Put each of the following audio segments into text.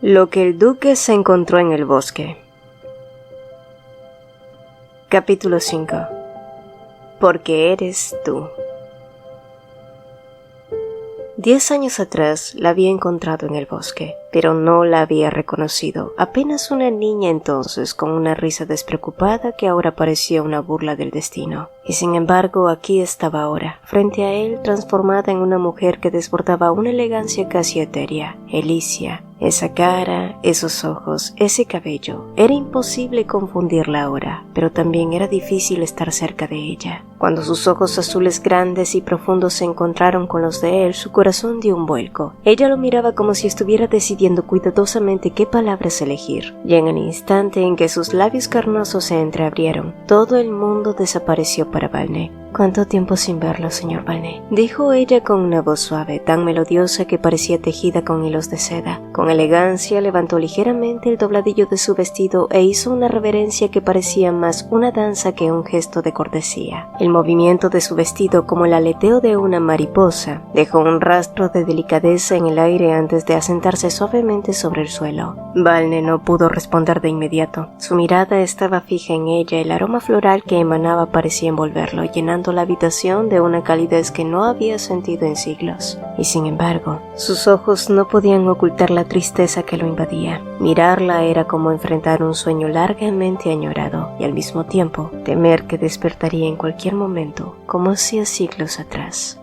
Lo que el duque se encontró en el bosque. Capítulo 5. Porque eres tú. 10 años atrás la había encontrado en el bosque, pero no la había reconocido. Apenas una niña entonces, con una risa despreocupada que ahora parecía una burla del destino. Y sin embargo, aquí estaba ahora, frente a él, transformada en una mujer que desbordaba una elegancia casi etérea. Alicia. Esa cara, esos ojos, ese cabello. Era imposible confundirla ahora, pero también era difícil estar cerca de ella. Cuando sus ojos azules grandes y profundos se encontraron con los de él, su corazón dio un vuelco. Ella lo miraba como si estuviera decidiendo cuidadosamente qué palabras elegir. Y en el instante en que sus labios carnosos se entreabrieron, todo el mundo desapareció para Valney. «¿Cuánto tiempo sin verlo, señor Valney?», dijo ella con una voz suave, tan melodiosa que parecía tejida con hilos de seda. Con elegancia levantó ligeramente el dobladillo de su vestido e hizo una reverencia que parecía más una danza que un gesto de cortesía. El movimiento de su vestido, como el aleteo de una mariposa, dejó un rastro de delicadeza en el aire antes de asentarse suavemente sobre el suelo. Valney no pudo responder de inmediato. Su mirada estaba fija en ella, el aroma floral que emanaba parecía envolverlo, llenando la habitación de una calidez que no había sentido en siglos. Y sin embargo, sus ojos no podían ocultar la tristeza que lo invadía. Mirarla era como enfrentar un sueño largamente añorado y al mismo tiempo temer que despertaría en cualquier momento, como hacía siglos atrás.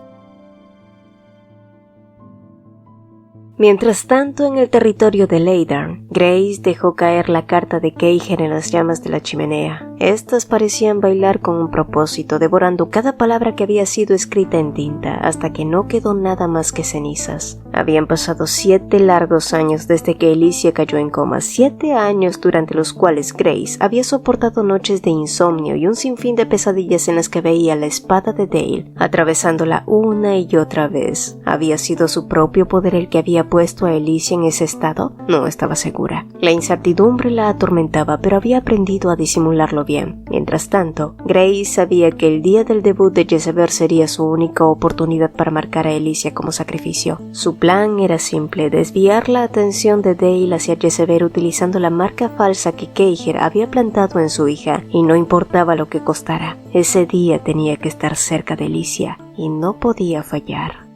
Mientras tanto, en el territorio de Leydarn, Grace dejó caer la carta de Keijer en las llamas de la chimenea. Estas parecían bailar con un propósito, devorando cada palabra que había sido escrita en tinta, hasta que no quedó nada más que cenizas. Habían pasado 7 largos años desde que Alicia cayó en coma, 7 años durante los cuales Grace había soportado noches de insomnio y un sinfín de pesadillas en las que veía la espada de Dale, atravesándola una y otra vez. ¿Había sido su propio poder el que había puesto a Alicia en ese estado? No estaba segura. La incertidumbre la atormentaba, pero había aprendido a disimularlo bien. Mientras tanto, Grace sabía que el día del debut de Jezebel sería su única oportunidad para marcar a Alicia como sacrificio. Su plan era simple: desviar la atención de Dale hacia Jezebel utilizando la marca falsa que Keijer había plantado en su hija, y no importaba lo que costara. Ese día tenía que estar cerca de Alicia, y no podía fallar.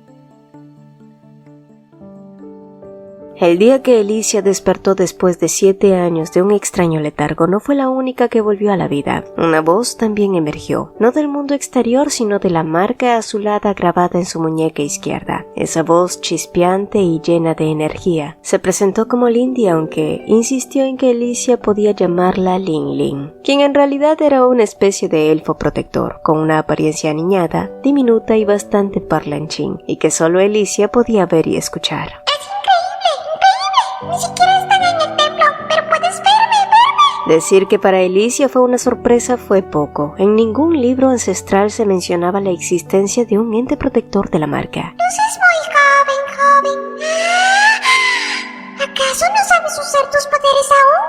El día que Alicia despertó después de 7 años de un extraño letargo no fue la única que volvió a la vida. Una voz también emergió, no del mundo exterior, sino de la marca azulada grabada en su muñeca izquierda. Esa voz chispeante y llena de energía se presentó como Lindy, aunque insistió en que Alicia podía llamarla Ling Ling, quien en realidad era una especie de elfo protector, con una apariencia aniñada, diminuta y bastante parlanchín, y que solo Alicia podía ver y escuchar. Ni siquiera están en el templo, pero puedes verme. Decir que para Alicia fue una sorpresa fue poco. En ningún libro ancestral se mencionaba la existencia de un ente protector de la marca. Luces muy joven. ¿Acaso no sabes usar tus poderes aún?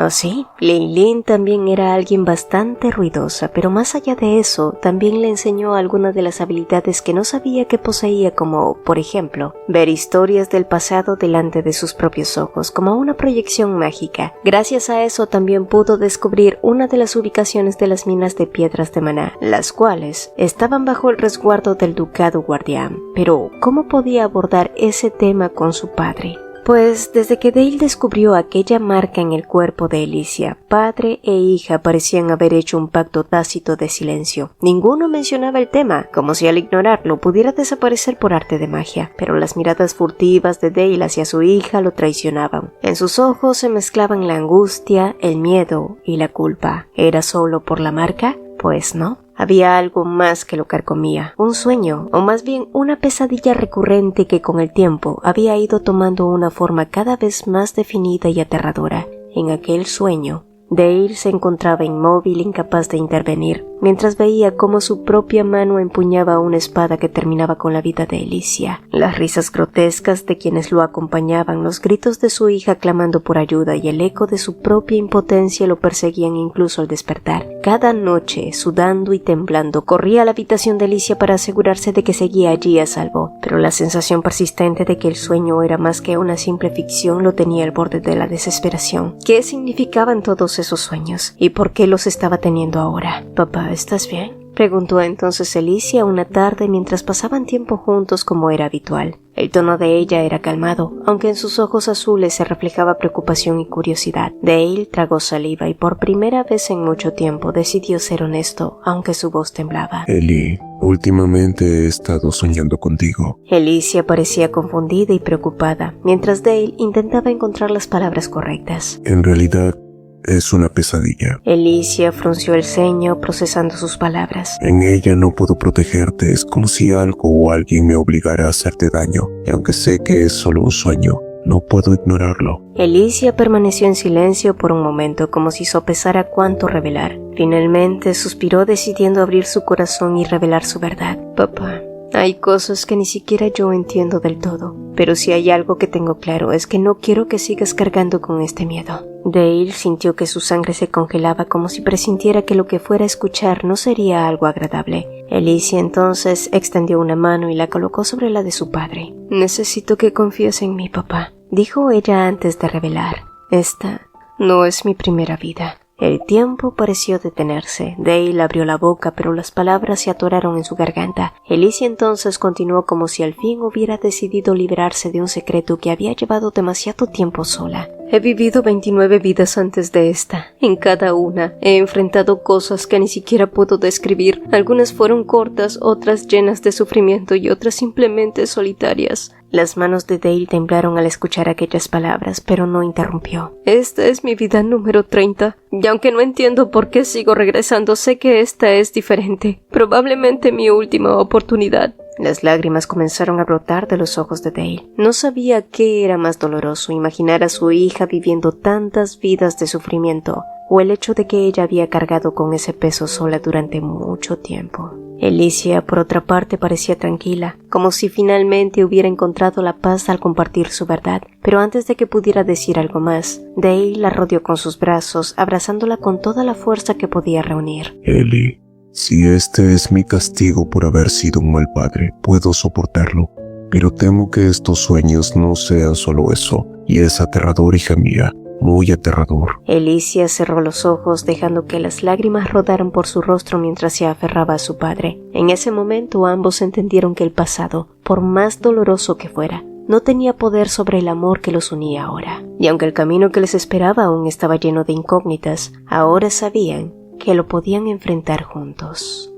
Oh sí, Ling Ling también era alguien bastante ruidosa, pero más allá de eso, también le enseñó algunas de las habilidades que no sabía que poseía, como, por ejemplo, ver historias del pasado delante de sus propios ojos, como una proyección mágica. Gracias a eso también pudo descubrir una de las ubicaciones de las minas de piedras de maná, las cuales estaban bajo el resguardo del ducado guardián. Pero, ¿cómo podía abordar ese tema con su padre? Pues desde que Dale descubrió aquella marca en el cuerpo de Alicia, padre e hija parecían haber hecho un pacto tácito de silencio. Ninguno mencionaba el tema, como si al ignorarlo pudiera desaparecer por arte de magia, pero las miradas furtivas de Dale hacia su hija lo traicionaban. En sus ojos se mezclaban la angustia, el miedo y la culpa. ¿Era solo por la marca? Pues no. Había algo más que lo carcomía, un sueño, o más bien una pesadilla recurrente que con el tiempo había ido tomando una forma cada vez más definida y aterradora. En aquel sueño, Dale se encontraba inmóvil, incapaz de intervenir. mientras veía cómo su propia mano empuñaba una espada que terminaba con la vida de Alicia. Las risas grotescas de quienes lo acompañaban, los gritos de su hija clamando por ayuda y el eco de su propia impotencia lo perseguían incluso al despertar. Cada noche, sudando y temblando, corría a la habitación de Alicia para asegurarse de que seguía allí a salvo, pero la sensación persistente de que el sueño era más que una simple ficción lo tenía al borde de la desesperación. ¿Qué significaban todos esos sueños? ¿Y por qué los estaba teniendo ahora? «Papá, ¿estás bien?», preguntó entonces Alicia una tarde mientras pasaban tiempo juntos como era habitual. El tono de ella era calmado, aunque en sus ojos azules se reflejaba preocupación y curiosidad. Dale tragó saliva y por primera vez en mucho tiempo decidió ser honesto, aunque su voz temblaba. Ellie, últimamente he estado soñando contigo. Alicia parecía confundida y preocupada, mientras Dale intentaba encontrar las palabras correctas. En realidad, es una pesadilla. Alicia frunció el ceño procesando sus palabras. En ella no puedo protegerte, es como si algo o alguien me obligara a hacerte daño. Y aunque sé que es solo un sueño, no puedo ignorarlo. Alicia permaneció en silencio por un momento, como si sopesara cuánto revelar. Finalmente suspiró decidiendo abrir su corazón y revelar su verdad. «Papá, hay cosas que ni siquiera yo entiendo del todo, pero si hay algo que tengo claro es que no quiero que sigas cargando con este miedo». Dale sintió que su sangre se congelaba como si presintiera que lo que fuera a escuchar no sería algo agradable. Alicia entonces extendió una mano y la colocó sobre la de su padre. «Necesito que confíes en mí, papá», dijo ella antes de revelar. «Esta no es mi primera vida». El tiempo pareció detenerse. Dale abrió la boca, pero las palabras se atoraron en su garganta. Alicia entonces continuó como si al fin hubiera decidido liberarse de un secreto que había llevado demasiado tiempo sola. «He vivido 29 vidas antes de esta. En cada una he enfrentado cosas que ni siquiera puedo describir. Algunas fueron cortas, otras llenas de sufrimiento y otras simplemente solitarias». Las manos de Dale temblaron al escuchar aquellas palabras, pero no interrumpió. «Esta es mi vida número 30, y aunque no entiendo por qué sigo regresando, sé que esta es diferente. Probablemente mi última oportunidad». Las lágrimas comenzaron a brotar de los ojos de Dale. No sabía qué era más doloroso, imaginar a su hija viviendo tantas vidas de sufrimiento, o el hecho de que ella había cargado con ese peso sola durante mucho tiempo. Alicia, por otra parte, parecía tranquila, como si finalmente hubiera encontrado la paz al compartir su verdad, pero antes de que pudiera decir algo más, Dale la rodeó con sus brazos, abrazándola con toda la fuerza que podía reunir. Ellie, si este es mi castigo por haber sido un mal padre, puedo soportarlo, pero temo que estos sueños no sean solo eso, y es aterrador, hija mía. Muy aterrador. Alicia cerró los ojos dejando que las lágrimas rodaran por su rostro mientras se aferraba a su padre. En ese momento ambos entendieron que el pasado, por más doloroso que fuera, no tenía poder sobre el amor que los unía ahora. Y aunque el camino que les esperaba aún estaba lleno de incógnitas, ahora sabían que lo podían enfrentar juntos.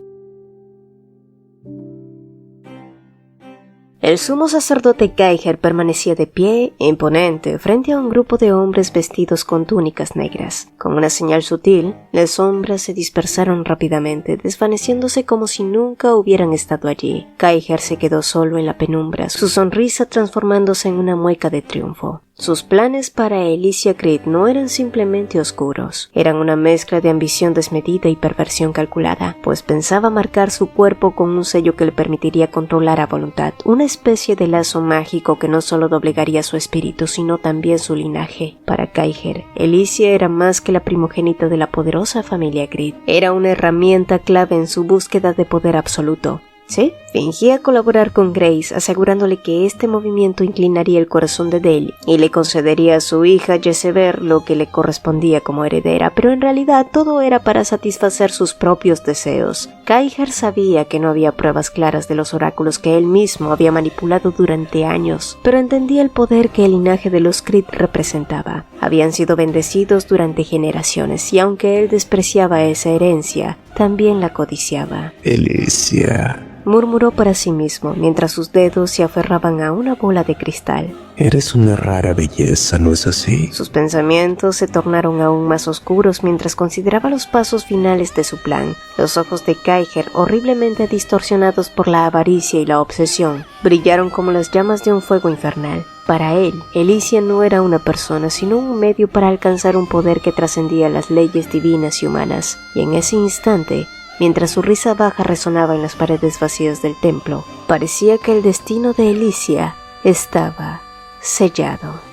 El sumo sacerdote Geiger permanecía de pie, imponente, frente a un grupo de hombres vestidos con túnicas negras. Con una señal sutil, las sombras se dispersaron rápidamente, desvaneciéndose como si nunca hubieran estado allí. Geiger se quedó solo en la penumbra, su sonrisa transformándose en una mueca de triunfo. Sus planes para Alicia Creed no eran simplemente oscuros, eran una mezcla de ambición desmedida y perversión calculada, pues pensaba marcar su cuerpo con un sello que le permitiría controlar a voluntad, una especie de lazo mágico que no solo doblegaría su espíritu, sino también su linaje. Para Geiger, Alicia era más que la primogénita de la poderosa familia Creed, era una herramienta clave en su búsqueda de poder absoluto. ¿Sí? Fingía colaborar con Grace, asegurándole que este movimiento inclinaría el corazón de Dale y le concedería a su hija Jezebel lo que le correspondía como heredera, pero en realidad todo era para satisfacer sus propios deseos. Geiger sabía que no había pruebas claras de los oráculos que él mismo había manipulado durante años, pero entendía el poder que el linaje de los Creed representaba. Habían sido bendecidos durante generaciones y aunque él despreciaba esa herencia, también la codiciaba. Alicia, murmuró para sí mismo mientras sus dedos se aferraban a una bola de cristal. Eres una rara belleza, ¿no es así? Sus pensamientos se tornaron aún más oscuros mientras consideraba los pasos finales de su plan. Los ojos de Geiger, horriblemente distorsionados por la avaricia y la obsesión, brillaron como las llamas de un fuego infernal. Para él, Alicia no era una persona, sino un medio para alcanzar un poder que trascendía las leyes divinas y humanas, y en ese instante, Mientras su risa baja resonaba en las paredes vacías del templo, parecía que el destino de Alicia estaba sellado.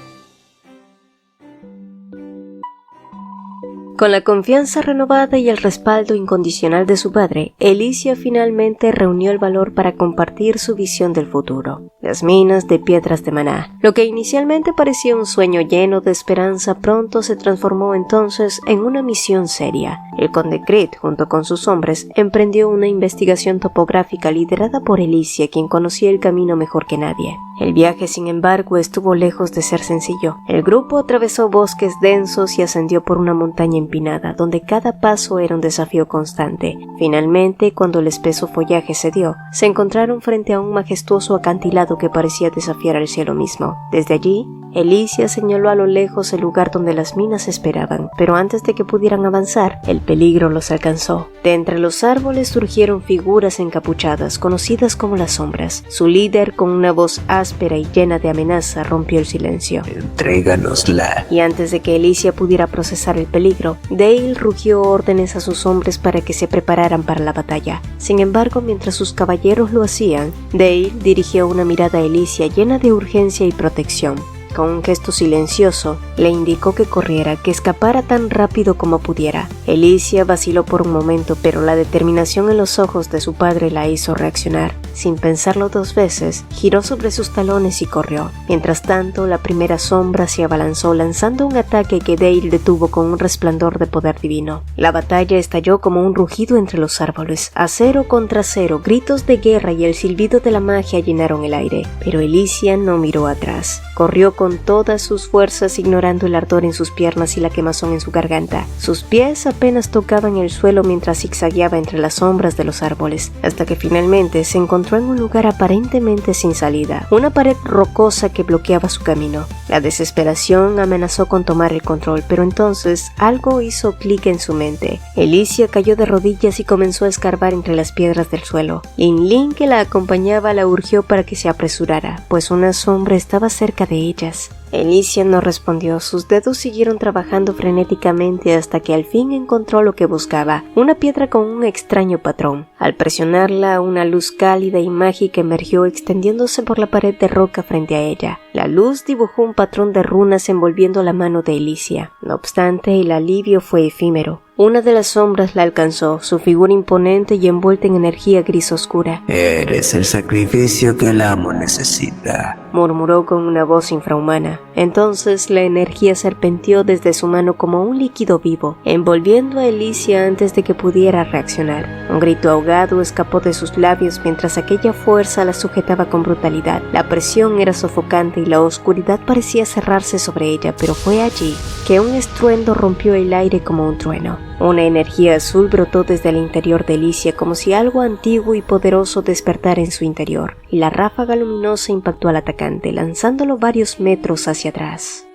Con la confianza renovada y el respaldo incondicional de su padre, Alicia finalmente reunió el valor para compartir su visión del futuro. Las minas de piedras de Maná. Lo que inicialmente parecía un sueño lleno de esperanza pronto se transformó entonces en una misión seria. El conde Crit, junto con sus hombres, emprendió una investigación topográfica liderada por Alicia, quien conocía el camino mejor que nadie. El viaje, sin embargo, estuvo lejos de ser sencillo. El grupo atravesó bosques densos y ascendió por una montaña empinada, donde cada paso era un desafío constante. Finalmente, cuando el espeso follaje cedió, se encontraron frente a un majestuoso acantilado que parecía desafiar al cielo mismo. Desde allí, Alicia señaló a lo lejos el lugar donde las minas esperaban, pero antes de que pudieran avanzar, el peligro los alcanzó. De entre los árboles surgieron figuras encapuchadas, conocidas como las sombras. Su líder, con una voz áspera y llena de amenaza, rompió el silencio. Entréganosla. Y antes de que Alicia pudiera procesar el peligro, Dale rugió órdenes a sus hombres para que se prepararan para la batalla. Sin embargo, mientras sus caballeros lo hacían, Dale dirigió una mirada a Alicia llena de urgencia y protección. Con un gesto silencioso, le indicó que corriera, que escapara tan rápido como pudiera. Alicia vaciló por un momento, pero la determinación en los ojos de su padre la hizo reaccionar. Sin pensarlo dos veces, giró sobre sus talones y corrió. Mientras tanto, la primera sombra se abalanzó, lanzando un ataque que Dale detuvo con un resplandor de poder divino. La batalla estalló como un rugido entre los árboles. Acero contra acero, gritos de guerra y el silbido de la magia llenaron el aire. Pero Alicia no miró atrás. Corrió con todas sus fuerzas, ignorando el ardor en sus piernas y la quemazón en su garganta. Sus pies apenas tocaban el suelo mientras zigzagueaba entre las sombras de los árboles, hasta que finalmente se encontró en un lugar aparentemente sin salida, una pared rocosa que bloqueaba su camino. La desesperación amenazó con tomar el control, pero entonces algo hizo clic en su mente. Alicia cayó de rodillas y comenzó a escarbar entre las piedras del suelo. Lin Lin, que la acompañaba, la urgió para que se apresurara, pues una sombra estaba cerca de ellas. Alicia no respondió, sus dedos siguieron trabajando frenéticamente hasta que al fin encontró lo que buscaba, una piedra con un extraño patrón. Al presionarla, una luz cálida y mágica emergió extendiéndose por la pared de roca frente a ella. La luz dibujó un patrón de runas envolviendo la mano de Alicia. No obstante, el alivio fue efímero. Una de las sombras la alcanzó, su figura imponente y envuelta en energía gris oscura. Eres el sacrificio que el amo necesita, murmuró con una voz infrahumana. Entonces la energía serpenteó desde su mano como un líquido vivo, envolviendo a Alicia antes de que pudiera reaccionar. Un grito ahogado escapó de sus labios mientras aquella fuerza la sujetaba con brutalidad. La presión era sofocante y la oscuridad parecía cerrarse sobre ella, pero fue allí que un estruendo rompió el aire como un trueno. Una energía azul brotó desde el interior de Alicia como si algo antiguo y poderoso despertara en su interior, y la ráfaga luminosa impactó al atacante, lanzándolo varios metros hacia atrás.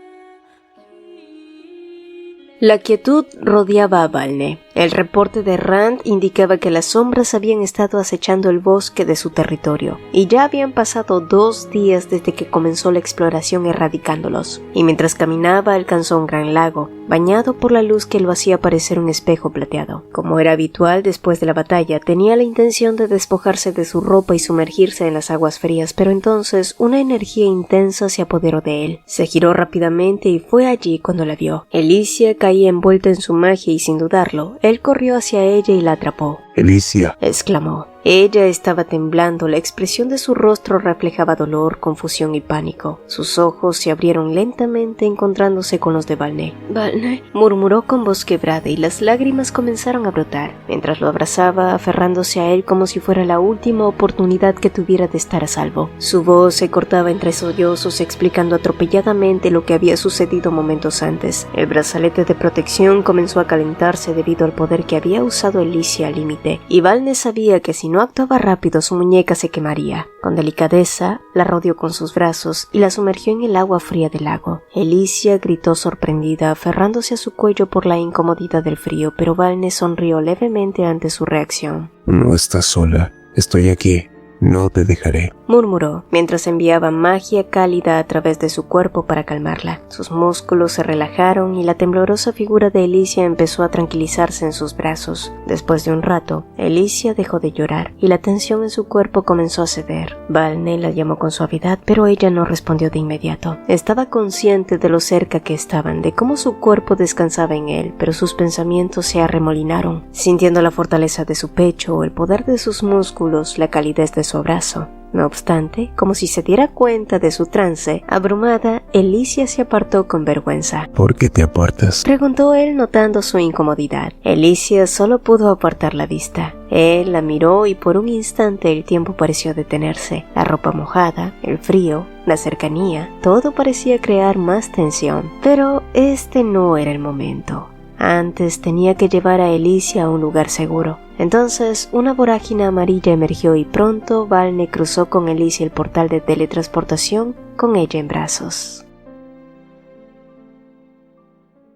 La quietud rodeaba a Valne. El reporte de Rand indicaba que las sombras habían estado acechando el bosque de su territorio, y ya habían pasado 2 días desde que comenzó la exploración erradicándolos, y mientras caminaba alcanzó un gran lago, bañado por la luz que lo hacía parecer un espejo plateado. Como era habitual después de la batalla, tenía la intención de despojarse de su ropa y sumergirse en las aguas frías, pero entonces una energía intensa se apoderó de él. Se giró rápidamente y fue allí cuando la vio. Alicia caía envuelta en su magia y sin dudarlo, él corrió hacia ella y la atrapó. Alicia, exclamó. Ella estaba temblando, la expresión de su rostro reflejaba dolor, confusión y pánico. Sus ojos se abrieron lentamente encontrándose con los de Valne. «Valne», murmuró con voz quebrada y las lágrimas comenzaron a brotar, mientras lo abrazaba, aferrándose a él como si fuera la última oportunidad que tuviera de estar a salvo. Su voz se cortaba entre sollozos explicando atropelladamente lo que había sucedido momentos antes. El brazalete de protección comenzó a calentarse debido al poder que había usado Alicia al límite, y Valne sabía que si no actuaba rápido su muñeca se quemaría. Con delicadeza la rodeó con sus brazos y la sumergió en el agua fría del lago. Alicia gritó sorprendida, aferrándose a su cuello por la incomodidad del frío, pero Valne sonrió levemente ante su reacción. No estás sola, estoy aquí. No te dejaré, murmuró, mientras enviaba magia cálida a través de su cuerpo para calmarla. Sus músculos se relajaron y la temblorosa figura de Alicia empezó a tranquilizarse en sus brazos. Después de un rato, Alicia dejó de llorar y la tensión en su cuerpo comenzó a ceder. Valne la llamó con suavidad, pero ella no respondió de inmediato. Estaba consciente de lo cerca que estaban, de cómo su cuerpo descansaba en él, pero sus pensamientos se arremolinaron, sintiendo la fortaleza de su pecho, el poder de sus músculos, la calidez de su abrazo. No obstante, como si se diera cuenta de su trance, abrumada, Alicia se apartó con vergüenza. ¿Por qué te apartas? Preguntó él notando su incomodidad. Alicia solo pudo apartar la vista. Él la miró y por un instante el tiempo pareció detenerse. La ropa mojada, el frío, la cercanía, todo parecía crear más tensión. Pero este no era el momento. Antes tenía que llevar a Alicia a un lugar seguro. Entonces una vorágine amarilla emergió y pronto Valne cruzó con Alicia el portal de teletransportación con ella en brazos.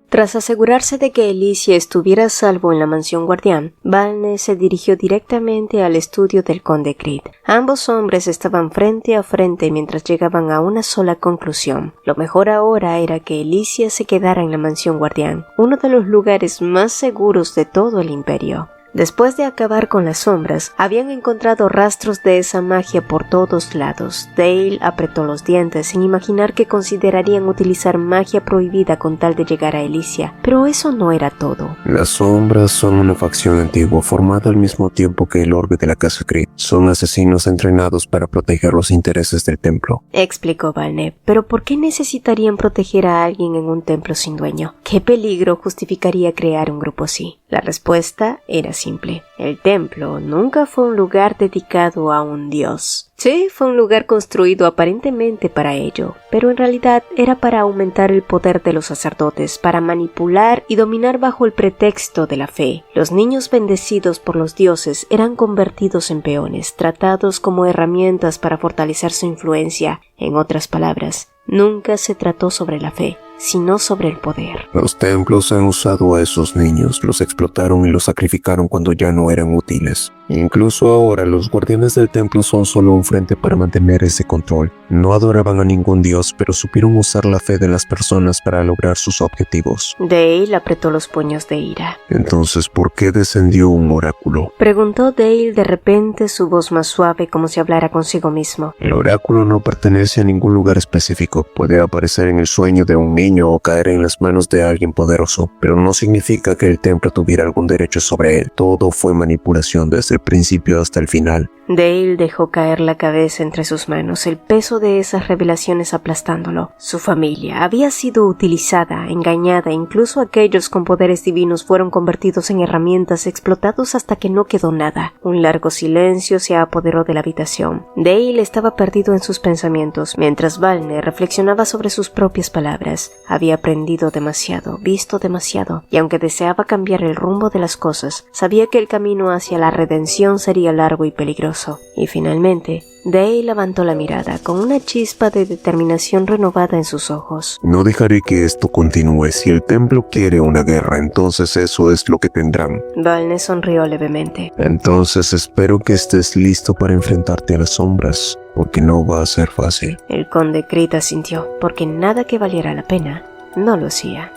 Tras asegurarse de que Alicia estuviera a salvo en la mansión guardián, Valne se dirigió directamente al estudio del conde Creed. Ambos hombres estaban frente a frente mientras llegaban a una sola conclusión. Lo mejor ahora era que Alicia se quedara en la mansión guardián, uno de los lugares más seguros de todo el imperio. Después de acabar con las sombras, habían encontrado rastros de esa magia por todos lados. Dale apretó los dientes sin imaginar que considerarían utilizar magia prohibida con tal de llegar a Alicia, pero eso no era todo. Las sombras son una facción antigua formada al mismo tiempo que el orbe de la casa Creed. Son asesinos entrenados para proteger los intereses del templo, explicó Valne. ¿Pero por qué necesitarían proteger a alguien en un templo sin dueño? ¿Qué peligro justificaría crear un grupo así? La respuesta era simple. El templo nunca fue un lugar dedicado a un dios. Sí, fue un lugar construido aparentemente para ello, pero en realidad era para aumentar el poder de los sacerdotes, para manipular y dominar bajo el pretexto de la fe. Los niños bendecidos por los dioses eran convertidos en peones, tratados como herramientas para fortalecer su influencia. En otras palabras, nunca se trató sobre la fe, sino sobre el poder. Los templos han usado a esos niños, los explotaron y los sacrificaron cuando ya no eran útiles. Incluso ahora los guardianes del templo son solo un frente para mantener ese control. No adoraban a ningún dios, pero supieron usar la fe de las personas para lograr sus objetivos. Dale apretó los puños de ira. Entonces, ¿por qué descendió un oráculo? Preguntó Dale de repente, su voz más suave como si hablara consigo mismo. El oráculo no pertenece a ningún lugar específico. Puede aparecer en el sueño de un niño o caer en las manos de alguien poderoso, pero no significa que el templo tuviera algún derecho sobre él. Todo fue manipulación desde el principio hasta el final. Dale dejó caer la cabeza entre sus manos, el peso de esas revelaciones aplastándolo. Su familia había sido utilizada, engañada, incluso aquellos con poderes divinos fueron convertidos en herramientas, explotados hasta que no quedó nada. Un largo silencio se apoderó de la habitación. Dale estaba perdido en sus pensamientos, mientras Valne reflexionaba sobre sus propias palabras. Había aprendido demasiado, visto demasiado, y aunque deseaba cambiar el rumbo de las cosas, sabía que el camino hacia la redención sería largo y peligroso. Y finalmente, Dale levantó la mirada con una chispa de determinación renovada en sus ojos. No dejaré que esto continúe. Si el templo quiere una guerra, entonces eso es lo que tendrán. Valne sonrió levemente. Entonces espero que estés listo para enfrentarte a las sombras, porque no va a ser fácil. El conde Creed asintió, porque nada que valiera la pena no lo hacía.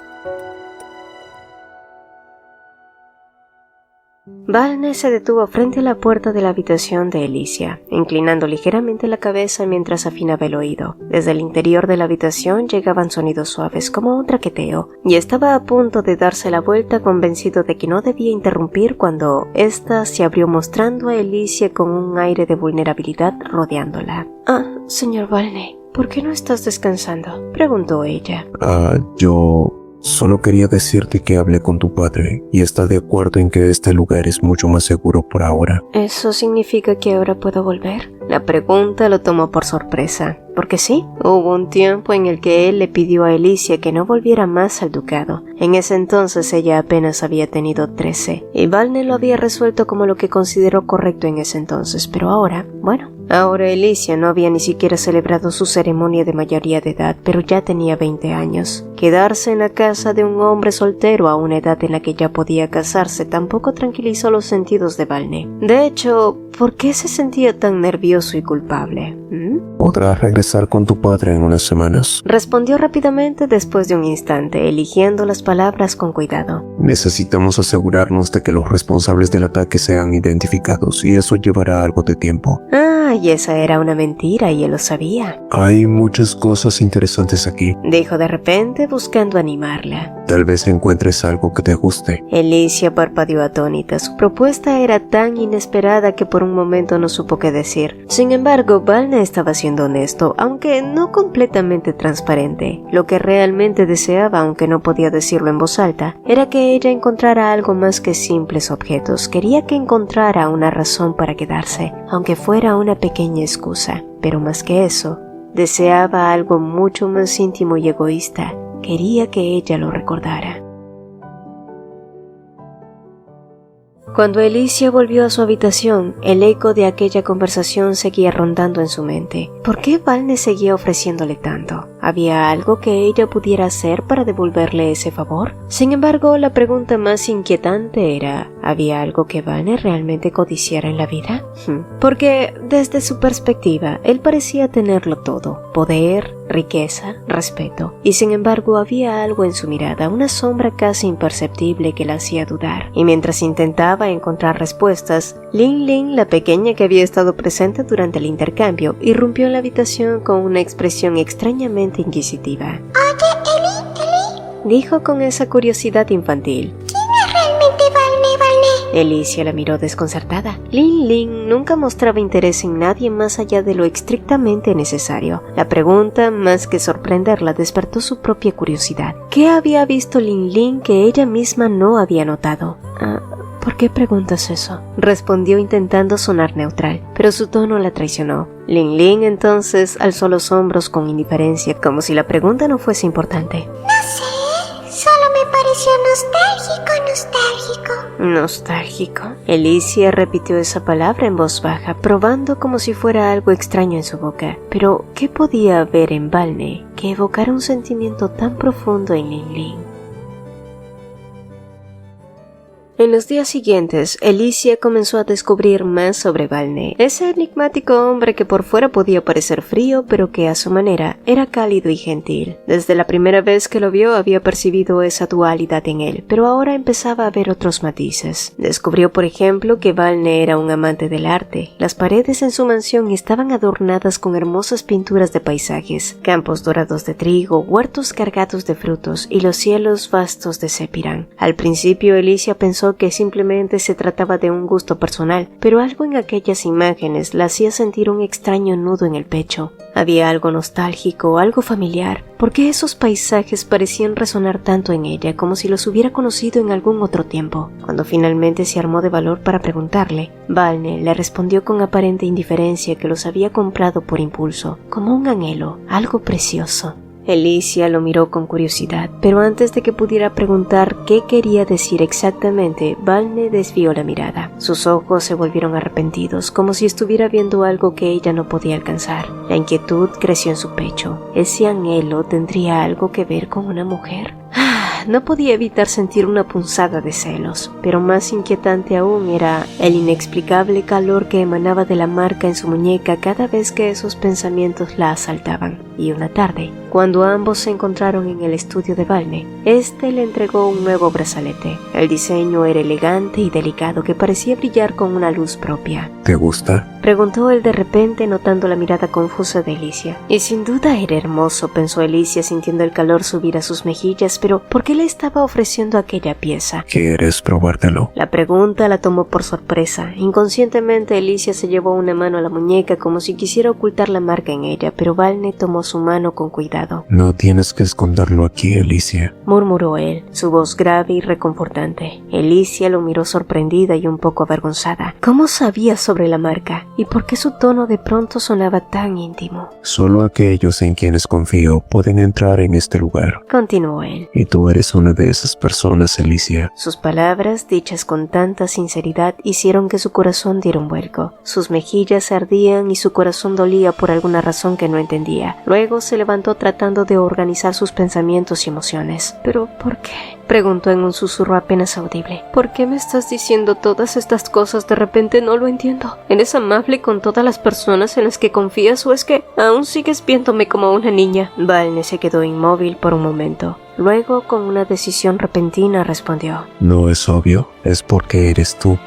Valne se detuvo frente a la puerta de la habitación de Alicia, inclinando ligeramente la cabeza mientras afinaba el oído. Desde el interior de la habitación llegaban sonidos suaves como un traqueteo, y estaba a punto de darse la vuelta convencido de que no debía interrumpir cuando ésta se abrió mostrando a Alicia con un aire de vulnerabilidad rodeándola. «Ah, señor Valne, ¿por qué no estás descansando?», preguntó ella. Yo solo quería decirte que hablé con tu padre y está de acuerdo en que este lugar es mucho más seguro por ahora. ¿Eso significa que ahora puedo volver? La pregunta lo tomó por sorpresa, porque sí, hubo un tiempo en el que él le pidió a Alicia que no volviera más al ducado. En ese entonces ella apenas había tenido 13, y Valne lo había resuelto como lo que consideró correcto en ese entonces, pero ahora, ahora Alicia no había ni siquiera celebrado su ceremonia de mayoría de edad, pero ya tenía 20 años. Quedarse en la casa de un hombre soltero a una edad en la que ya podía casarse tampoco tranquilizó los sentidos de Valne. De hecho, ¿por qué se sentía tan nervioso orgulloso y culpable. Podrás regresar con tu padre en unas semanas. Respondió rápidamente después de un instante, eligiendo las palabras con cuidado. Necesitamos asegurarnos de que los responsables del ataque sean identificados y eso llevará algo de tiempo. Y esa era una mentira y él lo sabía. Hay muchas cosas interesantes aquí. Dijo de repente, buscando animarla. Tal vez encuentres algo que te guste. Alicia parpadeó atónita. Su propuesta era tan inesperada que por un momento no supo qué decir. Sin embargo, Valne estaba siendo honesto, aunque no completamente transparente. Lo que realmente deseaba, aunque no podía decirlo en voz alta, era que ella encontrara algo más que simples objetos. Quería que encontrara una razón para quedarse, aunque fuera una pequeña excusa. Pero más que eso, deseaba algo mucho más íntimo y egoísta. Quería que ella lo recordara. Cuando Alicia volvió a su habitación, el eco de aquella conversación seguía rondando en su mente. ¿Por qué Valne seguía ofreciéndole tanto? ¿Había algo que ella pudiera hacer para devolverle ese favor? Sin embargo, la pregunta más inquietante era, ¿había algo que Valne realmente codiciara en la vida? Porque, desde su perspectiva, él parecía tenerlo todo: poder, riqueza, respeto. Y sin embargo, había algo en su mirada, una sombra casi imperceptible que la hacía dudar. Y mientras intentaba encontrar respuestas, Lin Lin, la pequeña que había estado presente durante el intercambio, irrumpió en la habitación con una expresión extrañamente inquisitiva. Oye, Eli, Dijo con esa curiosidad infantil. ¿quién es realmente Valne? Alicia la miró desconcertada. Lin Lin nunca mostraba interés en nadie más allá de lo estrictamente necesario. La pregunta, más que sorprenderla, despertó su propia curiosidad. ¿Qué había visto Lin Lin que ella misma no había notado? ¿Por qué preguntas eso?, respondió intentando sonar neutral, pero su tono la traicionó. Lin Lin entonces alzó los hombros con indiferencia, como si la pregunta no fuese importante. No sé, solo me pareció nostálgico. ¿Nostálgico? Alicia repitió esa palabra en voz baja, probando como si fuera algo extraño en su boca. Pero, ¿qué podía haber en Valne que evocara un sentimiento tan profundo en Lin Lin? En los días siguientes, Alicia comenzó a descubrir más sobre Valne, ese enigmático hombre que por fuera podía parecer frío, pero que a su manera era cálido y gentil. Desde la primera vez que lo vio había percibido esa dualidad en él, pero ahora empezaba a ver otros matices. Descubrió, por ejemplo, que Valne era un amante del arte. Las paredes en su mansión estaban adornadas con hermosas pinturas de paisajes, campos dorados de trigo, huertos cargados de frutos y los cielos vastos de Sephiran. Al principio, Alicia pensó que simplemente se trataba de un gusto personal, pero algo en aquellas imágenes la hacía sentir un extraño nudo en el pecho. Había algo nostálgico, algo familiar, porque esos paisajes parecían resonar tanto en ella como si los hubiera conocido en algún otro tiempo. Cuando finalmente se armó de valor para preguntarle, Valne le respondió con aparente indiferencia que los había comprado por impulso, como un anhelo, algo precioso. Alicia lo miró con curiosidad, pero antes de que pudiera preguntar qué quería decir exactamente, Valne desvió la mirada. Sus ojos se volvieron arrepentidos, como si estuviera viendo algo que ella no podía alcanzar. La inquietud creció en su pecho. ¿Ese anhelo tendría algo que ver con una mujer? No podía evitar sentir una punzada de celos, pero más inquietante aún era el inexplicable calor que emanaba de la marca en su muñeca cada vez que esos pensamientos la asaltaban. Y una tarde, cuando ambos se encontraron en el estudio de Valne, este le entregó un nuevo brazalete. El diseño era elegante y delicado, que parecía brillar con una luz propia. ¿Te gusta?, preguntó él de repente, notando la mirada confusa de Alicia. Y sin duda era hermoso, pensó Alicia, sintiendo el calor subir a sus mejillas, pero ¿por qué le estaba ofreciendo aquella pieza? ¿Quieres probártelo? La pregunta la tomó por sorpresa. Inconscientemente Alicia se llevó una mano a la muñeca como si quisiera ocultar la marca en ella, pero Valne tomó su mano con cuidado. No tienes que esconderlo aquí, Alicia, murmuró él, su voz grave y reconfortante. Alicia lo miró sorprendida y un poco avergonzada. ¿Cómo sabía sobre la marca? ¿Y por qué su tono de pronto sonaba tan íntimo? Solo aquellos en quienes confío pueden entrar en este lugar, continuó él. Y tú eres una de esas personas, Alicia. Sus palabras, dichas con tanta sinceridad, hicieron que su corazón diera un vuelco. Sus mejillas ardían y su corazón dolía por alguna razón que no entendía. Luego Luego se levantó tratando de organizar sus pensamientos y emociones. ¿Pero por qué?, preguntó en un susurro apenas audible. ¿Por qué me estás diciendo todas estas cosas? De repente no lo entiendo. ¿Eres amable con todas las personas en las que confías o es que aún sigues viéndome como una niña? Valne se quedó inmóvil por un momento. Luego, con una decisión repentina, respondió: ¿No es obvio? Es porque eres tú.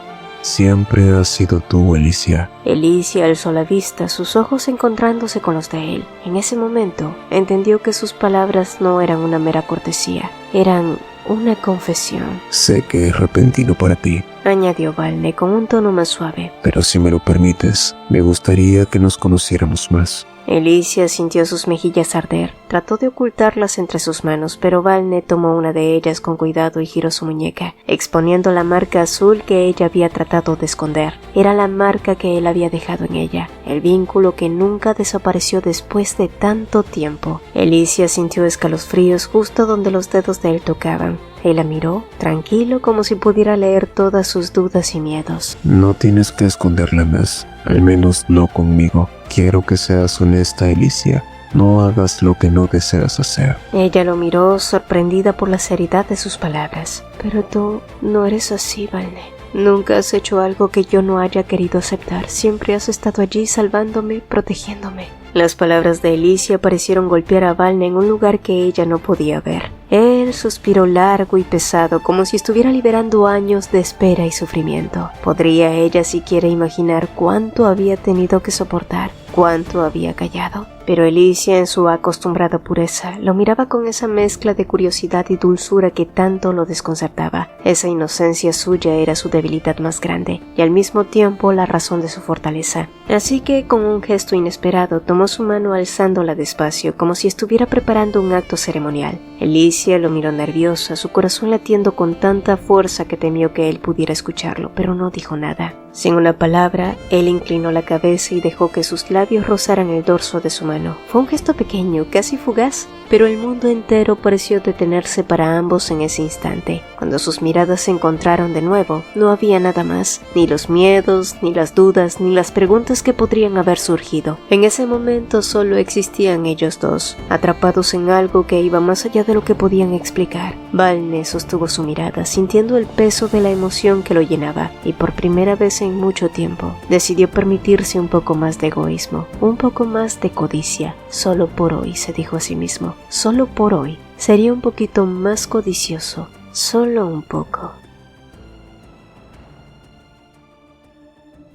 Siempre has sido tú, Alicia. Alicia alzó la vista, sus ojos encontrándose con los de él. En ese momento, entendió que sus palabras no eran una mera cortesía, eran una confesión. Sé que es repentino para ti, añadió Valne con un tono más suave. pero si me lo permites, me gustaría que nos conociéramos más. Alicia sintió sus mejillas arder. Trató de ocultarlas entre sus manos, pero Valne tomó una de ellas con cuidado y giró su muñeca, exponiendo la marca azul que ella había tratado de esconder. Era la marca que él había dejado en ella, el vínculo que nunca desapareció después de tanto tiempo. Alicia sintió escalofríos justo donde los dedos de él tocaban. Él la miró, tranquilo, como si pudiera leer todas sus dudas y miedos. No tienes que esconderla más, al menos no conmigo. Quiero que seas honesta, Alicia. No hagas lo que no deseas hacer. Ella lo miró, sorprendida por la seriedad de sus palabras. Pero tú no eres así, Valne. Nunca has hecho algo que yo no haya querido aceptar. Siempre has estado allí salvándome, protegiéndome. Las palabras de Alicia parecieron golpear a Valne en un lugar que ella no podía ver. Él suspiró largo y pesado, como si estuviera liberando años de espera y sufrimiento. ¿Podría ella siquiera imaginar cuánto había tenido que soportar? ¿Cuánto había callado? Pero Alicia, en su acostumbrada pureza, lo miraba con esa mezcla de curiosidad y dulzura que tanto lo desconcertaba. Esa inocencia suya era su debilidad más grande, y al mismo tiempo la razón de su fortaleza. Así que, con un gesto inesperado, tomó su mano alzándola despacio, como si estuviera preparando un acto ceremonial. Alicia lo miró nerviosa, su corazón latiendo con tanta fuerza que temió que él pudiera escucharlo, pero no dijo nada. Sin una palabra, él inclinó la cabeza y dejó que sus labios rozaran el dorso de su mano. Fue un gesto pequeño, casi fugaz, pero el mundo entero pareció detenerse para ambos en ese instante. Cuando sus miradas se encontraron de nuevo, no había nada más, ni los miedos, ni las dudas, ni las preguntas que podrían haber surgido. En ese momento solo existían ellos dos, atrapados en algo que iba más allá de lo que podían explicar. Valne sostuvo su mirada, sintiendo el peso de la emoción que lo llenaba, y por primera vez en mucho tiempo, decidió permitirse un poco más de egoísmo, un poco más de codicia. Solo por hoy, se dijo a sí mismo, solo por hoy, sería un poquito más codicioso, solo un poco.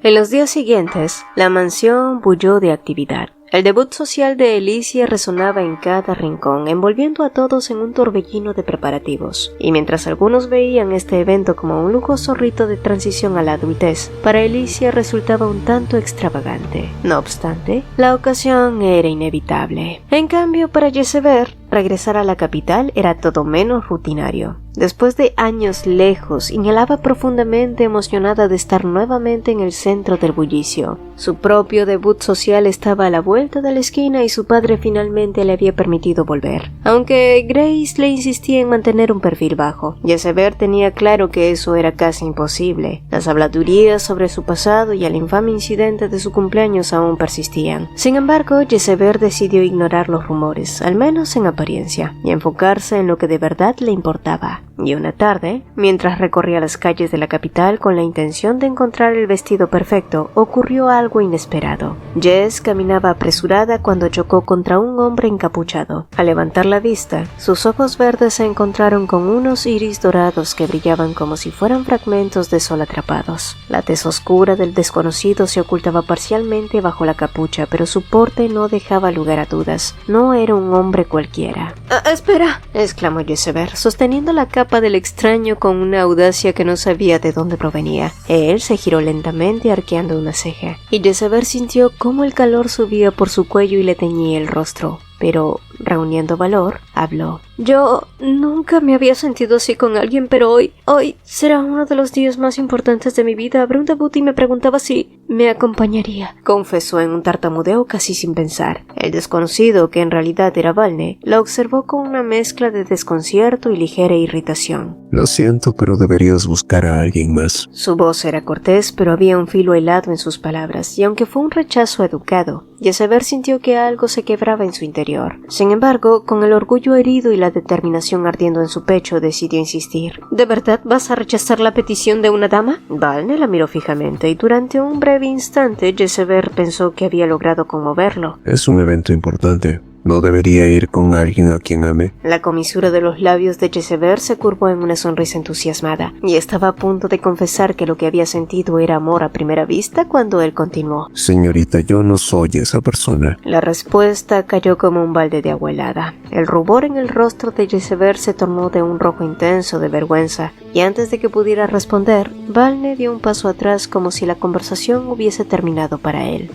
En los días siguientes, la mansión bulló de actividad. El debut social de Alicia resonaba en cada rincón, envolviendo a todos en un torbellino de preparativos. Y mientras algunos veían este evento como un lujoso rito de transición a la adultez, para Alicia resultaba un tanto extravagante. No obstante, la ocasión era inevitable. En cambio, para Jezebel, regresar a la capital era todo menos rutinario. Después de años lejos, inhalaba profundamente, emocionada de estar nuevamente en el centro del bullicio. Su propio debut social estaba a la vuelta de la esquina y su padre finalmente le había permitido volver. Aunque Grace le insistía en mantener un perfil bajo, Jezebel tenía claro que eso era casi imposible. Las habladurías sobre su pasado y el infame incidente de su cumpleaños aún persistían. Sin embargo, Jezebel decidió ignorar los rumores, al menos en apariencia, y enfocarse en lo que de verdad le importaba. Y una tarde, mientras recorría las calles de la capital con la intención de encontrar el vestido perfecto, ocurrió algo inesperado. Jess caminaba apresurada cuando chocó contra un hombre encapuchado. Al levantar la vista, sus ojos verdes se encontraron con unos iris dorados que brillaban como si fueran fragmentos de sol atrapados. La tez oscura del desconocido se ocultaba parcialmente bajo la capucha, pero su porte no dejaba lugar a dudas. No era un hombre cualquiera. ¡Espera!, exclamó Jezebel, sosteniendo la capa del extraño con una audacia que no sabía de dónde provenía. Él se giró lentamente arqueando una ceja, y Jezebel sintió cómo el calor subía por su cuello y le teñía el rostro. Pero reuniendo valor, habló. Yo nunca me había sentido así con alguien, pero hoy será uno de los días más importantes de mi vida. Habrá un debut y me preguntaba si me acompañaría, confesó en un tartamudeo casi sin pensar. El desconocido, que en realidad era Valne, la observó con una mezcla de desconcierto y ligera irritación. Lo siento, pero deberías buscar a alguien más. Su voz era cortés, pero había un filo helado en sus palabras, y aunque fue un rechazo educado, Jezebel sintió que algo se quebraba en su interior. Sin embargo, con el orgullo herido y la determinación ardiendo en su pecho, decidió insistir. ¿De verdad vas a rechazar la petición de una dama? Valne la miró fijamente, y durante un breve instante Jezebel pensó que había logrado conmoverlo. Es un evento importante. ¿No debería ir con alguien a quien ame? La comisura de los labios de Jezebel se curvó en una sonrisa entusiasmada, y estaba a punto de confesar que lo que había sentido era amor a primera vista cuando él continuó. Señorita, yo no soy esa persona. La respuesta cayó como un balde de agua helada. El rubor en el rostro de Jezebel se tornó de un rojo intenso de vergüenza, y antes de que pudiera responder, Valne dio un paso atrás como si la conversación hubiese terminado para él.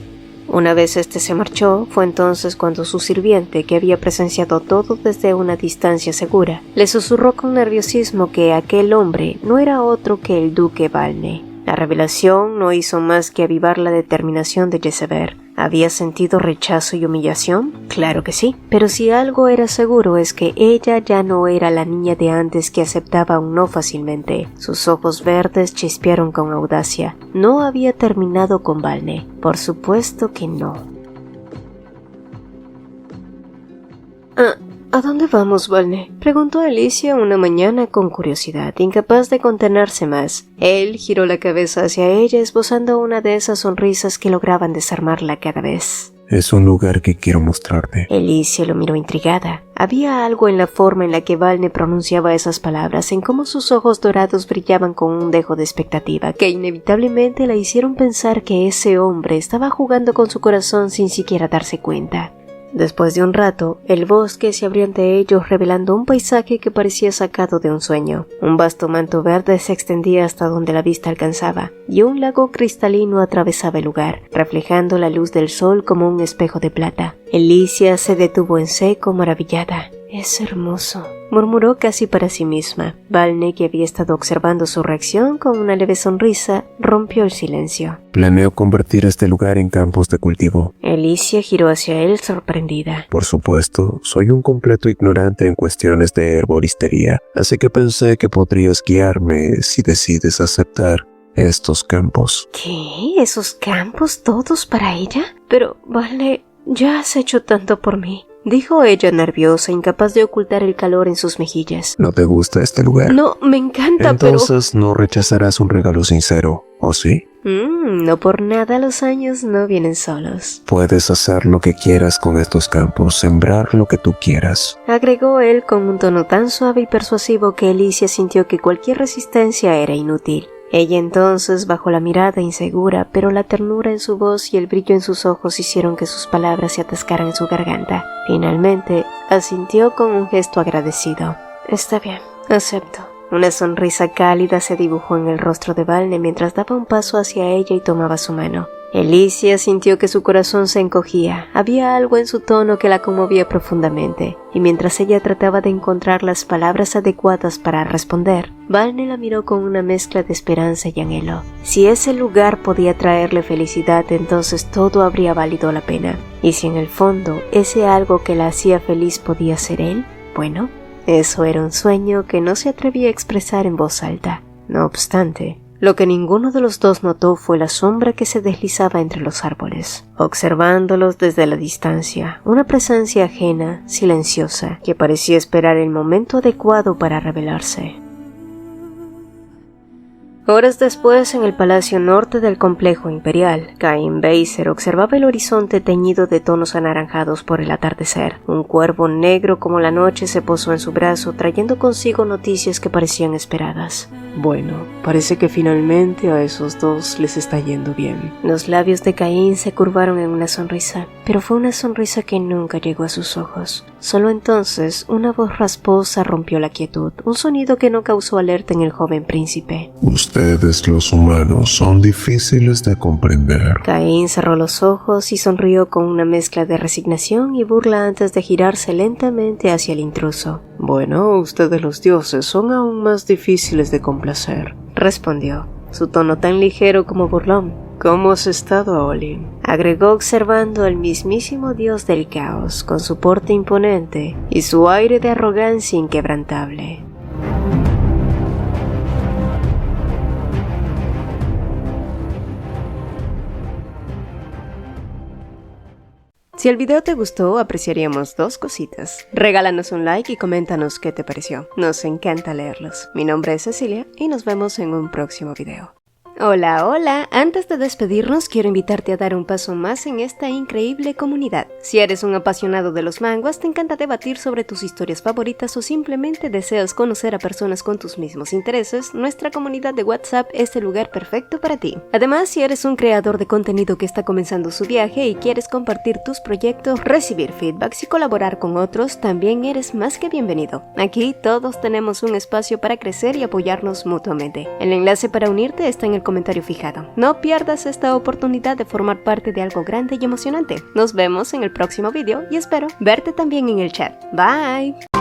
Una vez este se marchó, fue entonces cuando su sirviente, que había presenciado todo desde una distancia segura, le susurró con nerviosismo que aquel hombre no era otro que el duque Valne. La revelación no hizo más que avivar la determinación de Jezebel. ¿Había sentido rechazo y humillación? Claro que sí, pero si algo era seguro es que ella ya no era la niña de antes que aceptaba un no fácilmente. Sus ojos verdes chispearon con audacia. No había terminado con Valne. Por supuesto que no. ¿A dónde vamos, Valne? Preguntó Alicia una mañana con curiosidad, incapaz de contenerse más. Él giró la cabeza hacia ella, esbozando una de esas sonrisas que lograban desarmarla cada vez. Es un lugar que quiero mostrarte. Alicia lo miró intrigada. Había algo en la forma en la que Valne pronunciaba esas palabras, en cómo sus ojos dorados brillaban con un dejo de expectativa, que inevitablemente la hicieron pensar que ese hombre estaba jugando con su corazón sin siquiera darse cuenta. Después de un rato, el bosque se abrió ante ellos revelando un paisaje que parecía sacado de un sueño. Un vasto manto verde se extendía hasta donde la vista alcanzaba, y un lago cristalino atravesaba el lugar, reflejando la luz del sol como un espejo de plata. Alicia se detuvo en seco, maravillada. «Es hermoso», murmuró casi para sí misma. Valne, que había estado observando su reacción con una leve sonrisa, rompió el silencio. Planeo convertir este lugar en campos de cultivo. Alicia giró hacia él sorprendida. Por supuesto, soy un completo ignorante en cuestiones de herboristería, así que pensé que podrías guiarme si decides aceptar estos campos. ¿Qué? ¿Esos campos todos para ella? Pero, Valne, ya has hecho tanto por mí, dijo ella nerviosa, incapaz de ocultar el calor en sus mejillas. ¿No te gusta este lugar? No, me encanta, Entonces no rechazarás un regalo sincero, ¿o sí? No por nada los años no vienen solos. Puedes hacer lo que quieras con estos campos, sembrar lo que tú quieras, agregó él con un tono tan suave y persuasivo que Alicia sintió que cualquier resistencia era inútil. Ella entonces bajó la mirada insegura, pero la ternura en su voz y el brillo en sus ojos hicieron que sus palabras se atascaran en su garganta. Finalmente, asintió con un gesto agradecido. Está bien, acepto. Una sonrisa cálida se dibujó en el rostro de Valne mientras daba un paso hacia ella y tomaba su mano. Alicia sintió que su corazón se encogía. Había algo en su tono que la conmovía profundamente, y mientras ella trataba de encontrar las palabras adecuadas para responder, Valne la miró con una mezcla de esperanza y anhelo. Si ese lugar podía traerle felicidad, entonces todo habría valido la pena. Y si en el fondo ese algo que la hacía feliz podía ser él, bueno, eso era un sueño que no se atrevía a expresar en voz alta. No obstante, lo que ninguno de los dos notó fue la sombra que se deslizaba entre los árboles, observándolos desde la distancia, una presencia ajena, silenciosa, que parecía esperar el momento adecuado para revelarse. Horas después, en el palacio norte del complejo imperial, Cain Beiser observaba el horizonte teñido de tonos anaranjados por el atardecer. Un cuervo negro como la noche se posó en su brazo, trayendo consigo noticias que parecían esperadas. Bueno, parece que finalmente a esos dos les está yendo bien. Los labios de Caín se curvaron en una sonrisa, pero fue una sonrisa que nunca llegó a sus ojos. Solo entonces una voz rasposa rompió la quietud, un sonido que no causó alerta en el joven príncipe. Ustedes los humanos son difíciles de comprender. Caín cerró los ojos y sonrió con una mezcla de resignación y burla antes de girarse lentamente hacia el intruso. Bueno, ustedes los dioses son aún más difíciles de complacer, respondió, su tono tan ligero como burlón. ¿Cómo has estado, Olin? Agregó observando al mismísimo dios del caos, con su porte imponente y su aire de arrogancia inquebrantable. Si el video te gustó, apreciaríamos dos cositas. Regálanos un like y coméntanos qué te pareció. Nos encanta leerlos. Mi nombre es Cecilia y nos vemos en un próximo video. Hola, hola. Antes de despedirnos, quiero invitarte a dar un paso más en esta increíble comunidad. Si eres un apasionado de los manguas, te encanta debatir sobre tus historias favoritas o simplemente deseas conocer a personas con tus mismos intereses, nuestra comunidad de WhatsApp es el lugar perfecto para ti. Además, si eres un creador de contenido que está comenzando su viaje y quieres compartir tus proyectos, recibir feedbacks y colaborar con otros, también eres más que bienvenido. Aquí todos tenemos un espacio para crecer y apoyarnos mutuamente. El enlace para unirte está en el comentario fijado. No pierdas esta oportunidad de formar parte de algo grande y emocionante. Nos vemos en el próximo video y espero verte también en el chat. Bye.